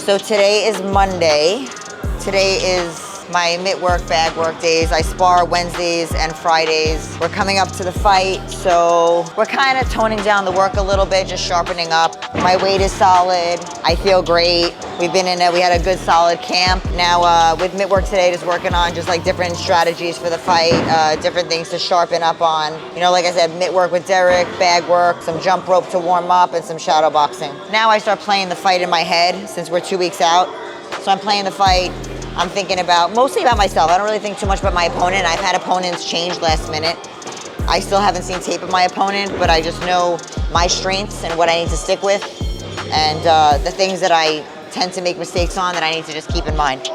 So today is Monday. Today is my mitt work, bag work days. I spar Wednesdays and Fridays. We're coming up to the fight, so we're kind of toning down the work a little bit, just sharpening up. My weight is solid. I feel great. We've been in it. We had a good solid camp. Now with mitt work today, just working on just like different strategies for the fight, different things to sharpen up on. You know, like I said, mitt work with Derek, bag work, some jump rope to warm up, and some shadow boxing. Now I start playing the fight in my head since we're 2 weeks out. So I'm playing the fight. I'm thinking mostly about myself. I don't really think too much about my opponent. I've had opponents change last minute. I still haven't seen tape of my opponent, but I just know my strengths and what I need to stick with, and the things that I tend to make mistakes on that I need to just keep in mind.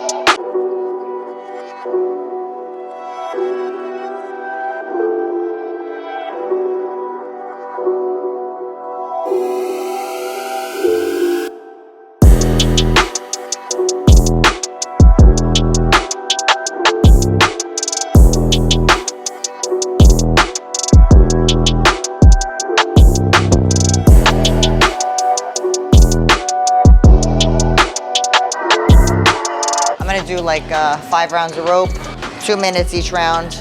Do like 5 rounds of rope, 2 minutes each round,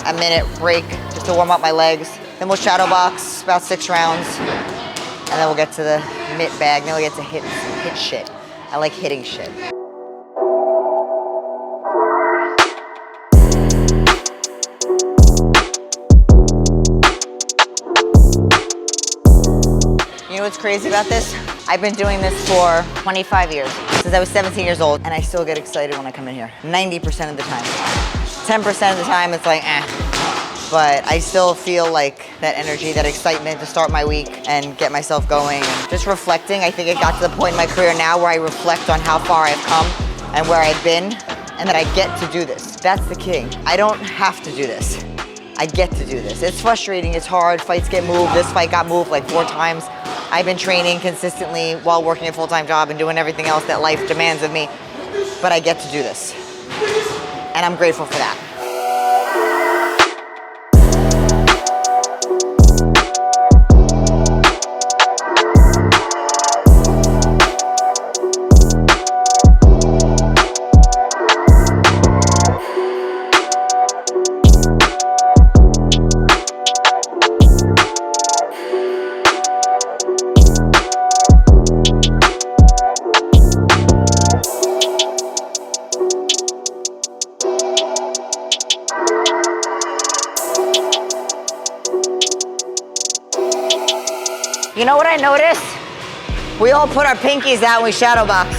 a minute break just to warm up my legs. Then we'll shadow box about 6 rounds, and then we'll get to the mitt bag. Then we'll get to hit shit. I like hitting shit. You know what's crazy about this? I've been doing this for 25 years, since I was 17 years old, and I still get excited when I come in here, 90% of the time. 10% of the time, it's like, eh. But I still feel like that energy, that excitement to start my week and get myself going. And just reflecting, I think it got to the point in my career now where I reflect on how far I've come and where I've been, and that I get to do this. That's the king. I don't have to do this. I get to do this. It's frustrating, it's hard, fights get moved. This fight got moved like 4 times. I've been training consistently while working a full-time job and doing everything else that life demands of me, but I get to do this, and I'm grateful for that. You know what I noticed? We all put our pinkies out when we shadow box.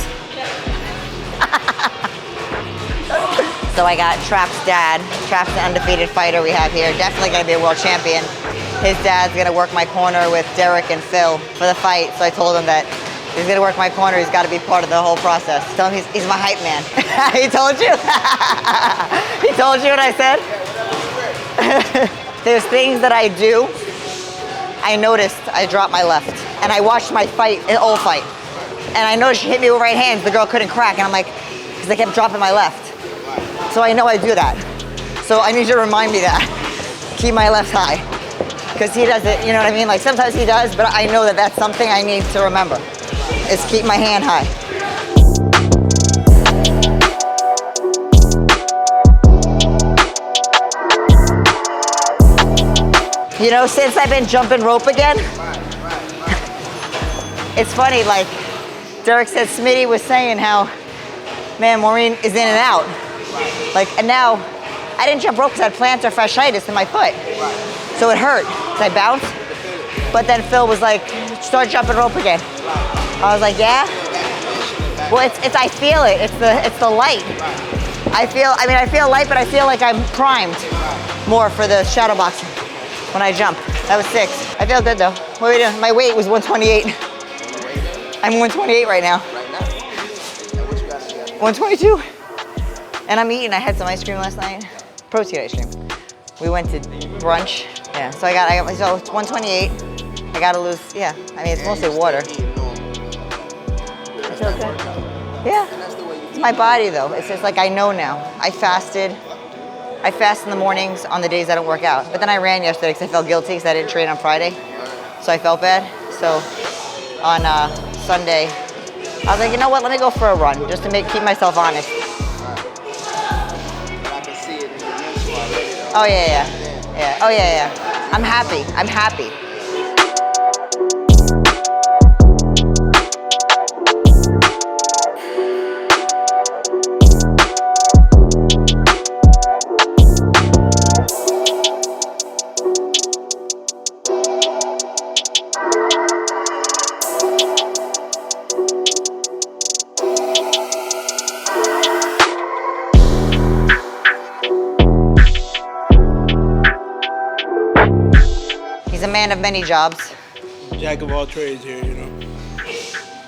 So I got Trap's dad. Trap's the undefeated fighter we have here. Definitely gonna be a world champion. His dad's gonna work my corner with Derek and Phil for the fight. So I told him that he's gonna work my corner. He's gotta be part of the whole process. Tell him he's my hype man. He told you? He told you what I said? There's things that I do. I noticed I dropped my left, and I watched my fight, an old fight, and I noticed she hit me with right hands. The girl couldn't crack, and I'm like, because I kept dropping my left. So I know I do that. So I need you to remind me that. Keep my left high, because he does it, you know what I mean? Like sometimes he does, but I know that that's something I need to remember, is keep my hand high. You know, since I've been jumping rope again, it's funny, like Derek said, Smitty was saying how, man, Maureen is in and out. Like, and now, I didn't jump rope because I had plantar fasciitis in my foot. So it hurt, so I bounced. But then Phil was like, start jumping rope again. I was like, yeah? Well, it's I feel it, it's the light. I feel light, but I feel like I'm primed more for the shadow boxing. When I jump. That was 6. I feel good though. What are we doing? My weight was 128. I'm 128 right now. 122. And I'm eating. I had some ice cream last night. Protein ice cream. We went to brunch. Yeah, so I got so it's 128. I gotta lose, yeah. I mean, it's mostly water. I feel good. Yeah. It's my body though. It's just like I know now. I fasted. I fast in the mornings on the days I don't work out. But then I ran yesterday because I felt guilty because I didn't train on Friday. So I felt bad. So on Sunday, I was like, you know what? Let me go for a run just to keep myself honest. I can see it in your mental already, though. Oh yeah. Oh yeah. I'm happy. I'm happy. He's a man of many jobs. Jack of all trades here, you know.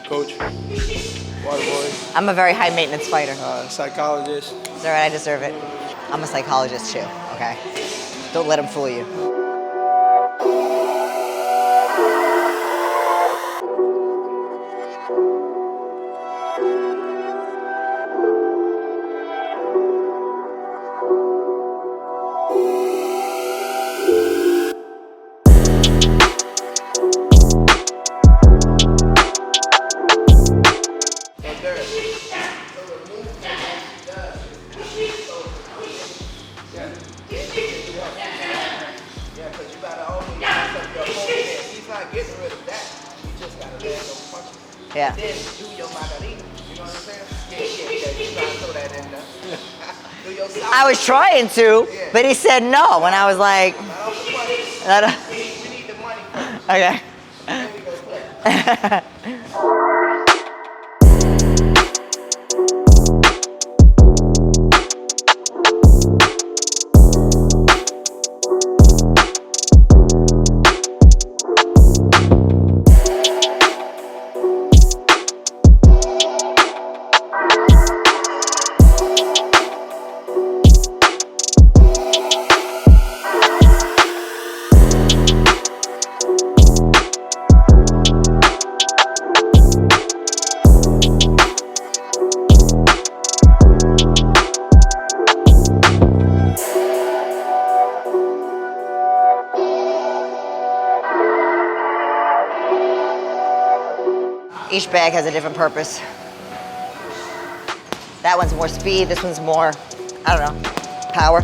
Coach, water boy, I'm a very high maintenance fighter. psychologist. It's all right, I deserve it. I'm a psychologist too, okay? Don't let him fool you. Yeah, because you got to only mess up your opponent. He's not getting rid of that. You just got to land those punches. Yeah. Then do your margarita. You know what I'm saying? Yeah. You got to throw that in there. Do your salsa. I was trying to, but he said no, and I was like, Not off the money. I don't- We need the money first. okay. Then we go play. Each bag has a different purpose. That one's more speed, this one's more, I don't know, power.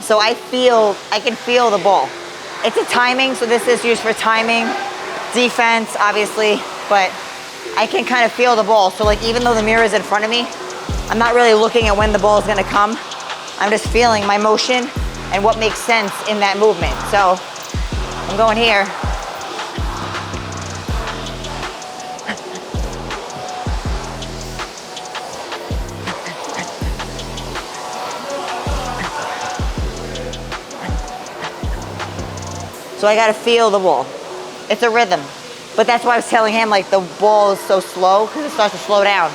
So I can feel the ball. It's a timing, so this is used for timing, defense, obviously, but I can kind of feel the ball. So like even though the mirror is in front of me, I'm not really looking at when the ball is gonna come. I'm just feeling my motion and what makes sense in that movement. So I'm going here. So I gotta feel the ball. It's a rhythm. But that's why I was telling him like the ball is so slow because it starts to slow down.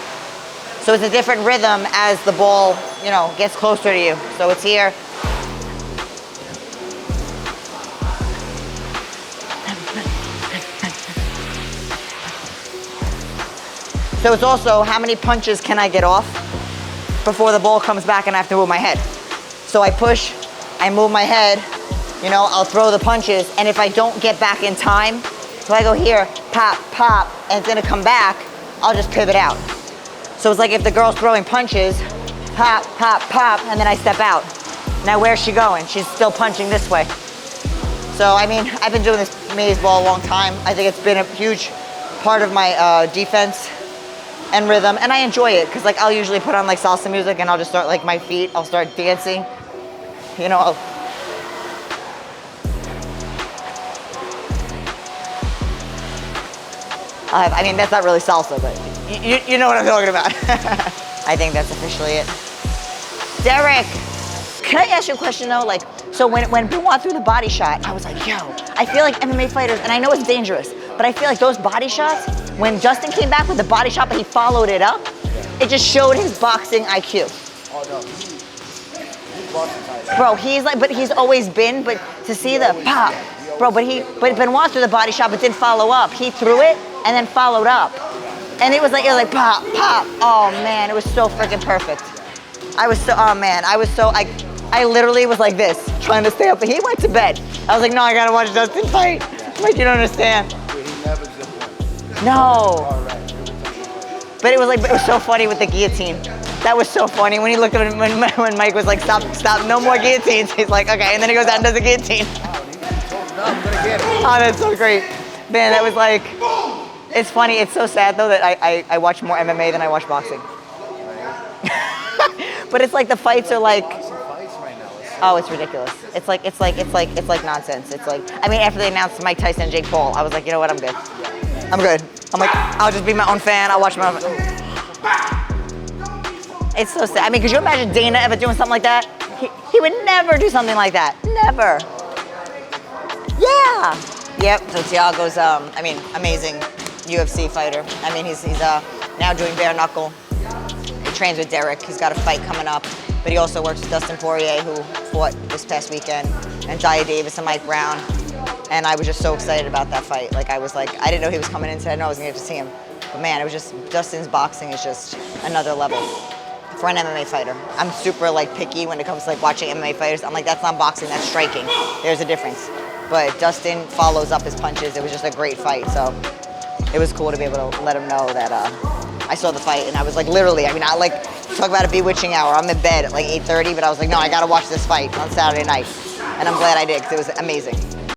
So it's a different rhythm as the ball, you know, gets closer to you. So it's here. So it's also how many punches can I get off before the ball comes back and I have to move my head. So I push, I move my head, you know, I'll throw the punches, and if I don't get back in time, so I go here, pop, pop, and it's gonna come back, I'll just pivot out. So it's like if the girl's throwing punches, pop, pop, pop, and then I step out. Now where's she going? She's still punching this way. So I mean, I've been doing this maze ball a long time. I think it's been a huge part of my defense and rhythm, and I enjoy it, because like I'll usually put on like salsa music and I'll just start like my feet, I'll start dancing, you know, I mean, that's not really salsa, but you know what I'm talking about. I think that's officially it. Derek, can I ask you a question though? Like, so when Benoit threw the body shot, I was like, yo, I feel like MMA fighters, and I know it's dangerous, but I feel like those body shots, when Justin came back with the body shot, but he followed it up, it just showed his boxing IQ. Oh no, he's boxing tight. Bro, he's like, but he's always been, but to see the pop, bro, but Benoit threw the body shot, but didn't follow up. He threw it and then followed up. And it was like pop, pop. Oh man, it was so freaking perfect. I literally was like this, trying to stay up. He went to bed. I was like, no, I gotta watch Dustin fight. I'm like, you don't understand. He never just won. No. All right. But it was so funny with the guillotine. That was so funny when he looked at when Mike was like, stop, no more guillotines. He's like, okay, and then he goes out and does a guillotine. No, I'm gonna get it. Oh, that's so great. Man, that was like, it's funny. It's so sad though that I watch more MMA than I watch boxing. But it's like the fights are like, oh, it's ridiculous. It's like nonsense. It's like, I mean, after they announced Mike Tyson and Jake Paul, I was like, you know what, I'm good. I'm good. I'm like, I'll just be my own fan. I'll watch my own. It's so sad. I mean, could you imagine Dana ever doing something like that? He would never do something like that. Never. Yeah. Yep. So Thiago's, I mean, amazing UFC fighter. I mean, he's now doing bare knuckle. He trains with Derek. He's got a fight coming up. But he also works with Dustin Poirier, who fought this past weekend, and Jaya Davis and Mike Brown. And I was just so excited about that fight. Like, I didn't know he was coming in today. I didn't know I was gonna get to see him. But man, it was just, Dustin's boxing is just another level for an MMA fighter. I'm super like picky when it comes to like watching MMA fighters. I'm like, that's not boxing, that's striking. There's a difference. But Dustin follows up his punches. It was just a great fight. So it was cool to be able to let him know that I saw the fight, and I was like, literally, I mean, I like, talk about a bewitching hour. I'm in bed at like 8:30, but I was like, no, I gotta watch this fight on Saturday night. And I'm glad I did, because it was amazing.